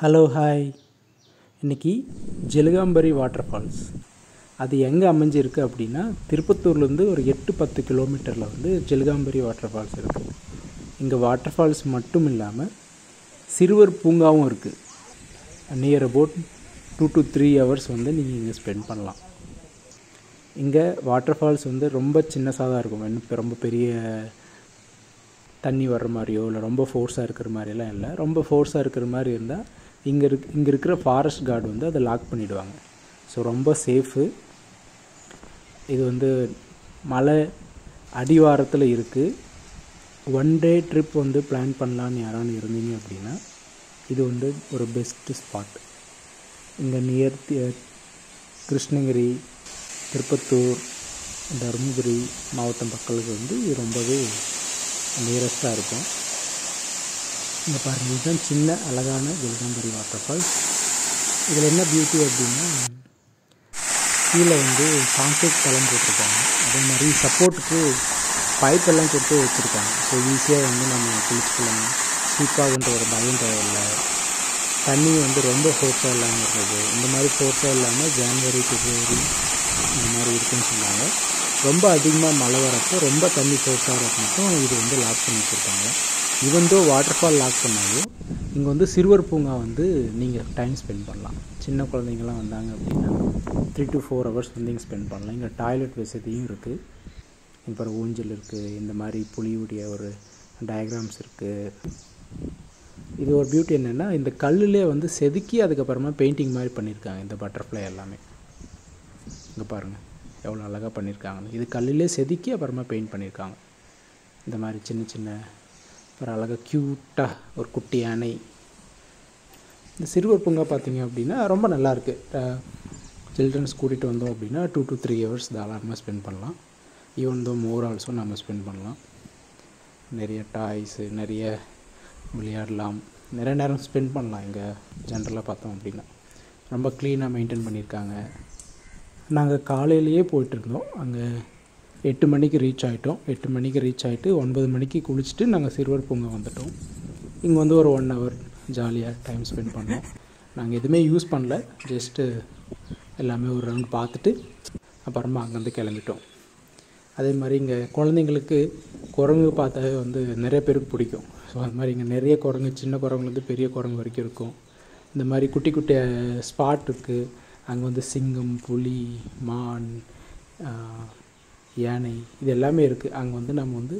Hello hi. இன்றைக்கி ஜெலுகாம்பரி water falls அது எங்கே அமைஞ்சிருக்கு அப்படின்னா, திருப்பத்தூர்லேருந்து ஒரு 8-10 கிலோமீட்டரில் வந்து ஜெலுகாம்பரி வாட்டர் ஃபால்ஸ் இருக்குது. இங்கே வாட்டர் ஃபால்ஸ் மட்டும் இல்லாமல் சிறுவர் பூங்காவும் இருக்குது. நியர் அபவுட் 2 to 3 hours வந்து நீங்கள் இங்கே ஸ்பெண்ட் பண்ணலாம். இங்கே வாட்டர் ஃபால்ஸ் வந்து ரொம்ப சின்னதாக தான் இருக்கும். இன்னும் ரொம்ப பெரிய தண்ணி வர்ற மாதிரியோ இல்லை ரொம்ப ஃபோர்ஸாக இருக்கிற மாதிரியெல்லாம் இல்லை. ரொம்ப ஃபோர்ஸாக இருக்கிற மாதிரி இருந்தால் இங்கே இருக்கிற ஃபாரஸ்ட் கார்டு வந்து அதை லாக் பண்ணிவிடுவாங்க. ஸோ ரொம்ப சேஃபு. இது வந்து மலை அடிவாரத்தில் இருக்குது. 1 day ட்ரிப் வந்து பிளான் பண்ணலான்னு யாரானு இருந்தீங்க அப்படின்னா இது வந்து ஒரு பெஸ்ட்டு ஸ்பாட். இங்கே நியர் கிருஷ்ணகிரி, திருப்பத்தூர், தருமபுரி மாவட்டம் மக்களுக்கு வந்து இது ரொம்பவே நியரஸ்ட்டாக இருக்கும். இங்கே பாருங்கள், இதுதான் சின்ன அழகான ஜெலுகாம்பரி வாட்டர் ஃபால்ஸ். இதில் என்ன பியூட்டி அப்படின்னா, கீழே வந்து கான்கிரீட் தளம் போட்டிருக்காங்க. அதே மாதிரி சப்போர்ட்டுக்கு பைப்பெல்லாம் கொடுத்து வச்சுருக்காங்க. ஸோ ஈஸியாக வந்து நம்ம குளிச்சுக்கலாம். ஸ்லிப்பாகுன்ற ஒரு பயம் தேவையில்லை. தண்ணி வந்து ரொம்ப ஃபோர்ஸாக இல்லாமல் இருக்குது. இந்த மாதிரி ஃபோர்ஸாக இல்லாமல் ஜான்வரி, பிப்ரவரி இந்த மாதிரி இருக்குதுன்னு சொன்னாங்க. ரொம்ப அதிகமாக மழை வரப்போ ரொம்ப தண்ணி ஃபோர்ஸாக வரப்போ இது வந்து லாக் பண்ணி வச்சுருக்காங்க. இவன்தோ வாட்டர் ஃபால் லாக் பண்ணாலும் இங்கே வந்து சிறுவர் பூங்கா வந்து நீங்கள் டைம் ஸ்பெண்ட் பண்ணலாம். சின்ன குழந்தைங்கள்லாம் வந்தாங்க அப்படின்னா 3 to 4 hours வந்து இங்கே ஸ்பெண்ட் பண்ணலாம். இங்கே டாய்லெட் வசதியும் இருக்குது. இப்போ ஊஞ்சல் இருக்குது. இந்த மாதிரி புலியுடைய ஒரு டயக்ராம்ஸ் இருக்குது. இது ஒரு பியூட்டி என்னென்னா, இந்த கல்லுலே வந்து செதுக்கி அதுக்கப்புறமா பெயிண்டிங் மாதிரி பண்ணியிருக்காங்க. இந்த பட்டர்ஃப்ளை எல்லாமே இங்கே பாருங்கள் எவ்வளோ அழகாக பண்ணியிருக்காங்கன்னு. இது கல்லிலே செதுக்கி அப்புறமா பெயிண்ட் பண்ணியிருக்காங்க. இந்த மாதிரி சின்ன சின்ன ஒரு அழகாக க்யூட்டாக ஒரு குட்டி யானை. இந்த சிறுவர் பூங்கா பார்த்திங்க அப்படின்னா ரொம்ப நல்லாயிருக்கு. சில்ட்ரன்ஸ் கூட்டிகிட்டு வந்தோம் அப்படின்னா 2 to 3 hours தாராளமாக ஸ்பெண்ட் பண்ணலாம். ஈவன் தோ மோர் ஆல்சோ நம்ம ஸ்பெண்ட் பண்ணலாம். நிறைய டாய்ஸு, நிறைய விளையாடலாம், நிறைய நேரம் ஸ்பெண்ட் பண்ணலாம். இங்கே ஜென்ரலாக பார்த்தோம் அப்படின்னா ரொம்ப க்ளீனாக மெயின்டைன் பண்ணியிருக்காங்க. நாங்கள் காலையிலேயே போயிட்டுருந்தோம். அங்கே 8 மணிக்கு ரீச் ஆகிட்டோம். 8 மணிக்கு ரீச் ஆகிட்டு 9 மணிக்கு குளிச்சுட்டு நாங்கள் சிறுவர் பூங்கா வந்துட்டோம். இங்கே வந்து ஒரு 1 hour ஜாலியாக டைம் ஸ்பெண்ட் பண்ணோம். நாங்கள் எதுவுமே யூஸ் பண்ணல, ஜஸ்ட்டு எல்லாமே ஒரு ரவுண்ட் பார்த்துட்டு அப்புறமா அங்கேருந்து கிளம்பிட்டோம். அதே மாதிரி இங்கே குழந்தைங்களுக்கு குரங்கு பார்த்தாவே வந்து நிறைய பேருக்கு பிடிக்கும். ஸோ அது மாதிரி இங்கே நிறைய குரங்கு, சின்ன குரங்குலேருந்து பெரிய குரங்கு வரைக்கும் இருக்கும். இந்த மாதிரி குட்டி குட்டி ஸ்பாட் இருக்குது. அங்கே வந்து சிங்கம், புலி, மான், யானை இது எல்லாமே இருக்குது. அங்கே வந்து நம்ம வந்து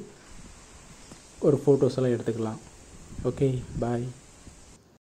ஒரு ஃபோட்டோஸ் எல்லாம் எடுத்துக்கலாம். ஓகே, பாய்.